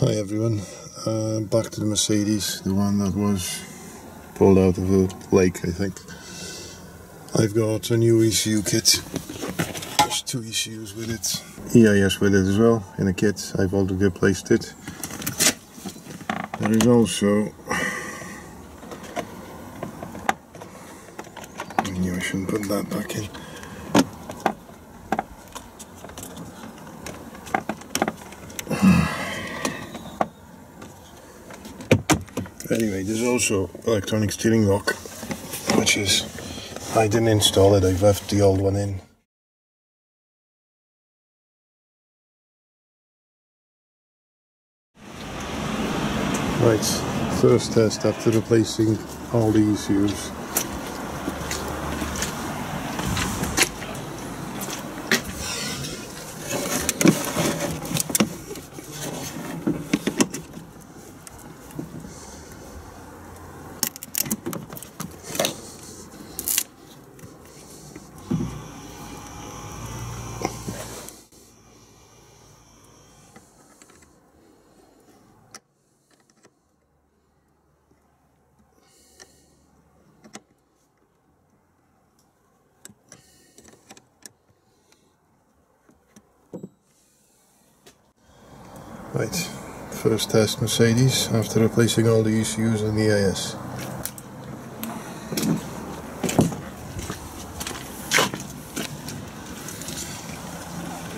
Hi everyone, back to the Mercedes, the one that was pulled out of the lake, I think. I've got a new ECU kit. There's two ECUs with it, EIS with it as well in a kit. I've already replaced it. There is also, I knew I shouldn't put that back in. Anyway, there's also electronic steering lock, which is, I didn't install it, I've left the old one in. Right, first test after replacing all the ECUs. Right, first test Mercedes after replacing all the ECUs and the EIS.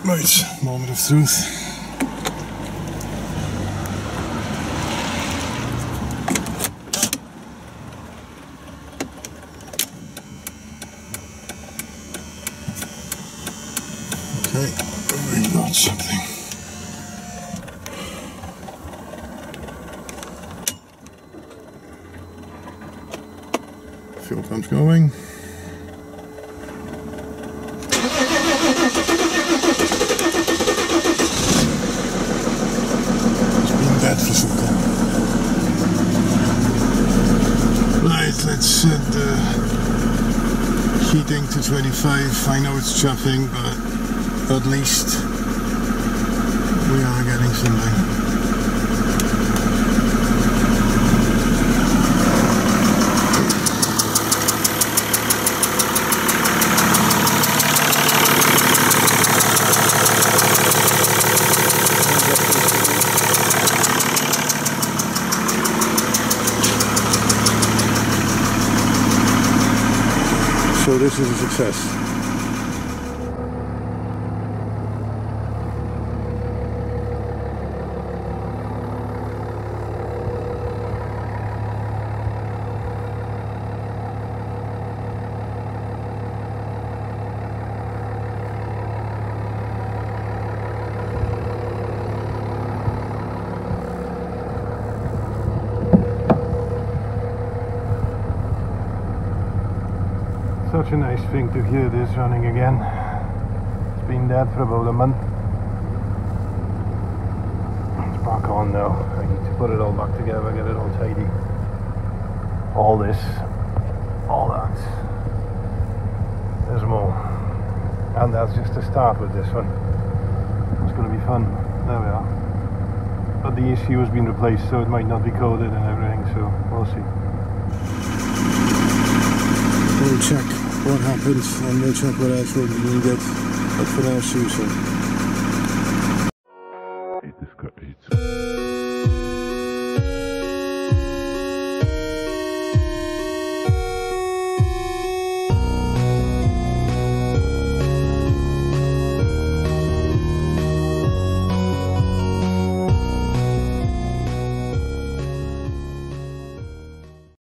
Right, moment of truth. Okay, we've got something. Fuel pump's going. It's been dead for some time. Right, let's set the heating to 25. I know it's chuffing, but at least we are getting something. So this is a success. Such a nice thing to hear this running again. It's been dead for about a month. It's back on now. I need to put it all back together, get it all tidy. All this, all that. There's more. And that's just the start with this one. It's going to be fun. There we are. But the ECU has been replaced, so it might not be coded and everything, so we'll see. We'll check what happens and we'll check what else we'll get. But for now, see you soon.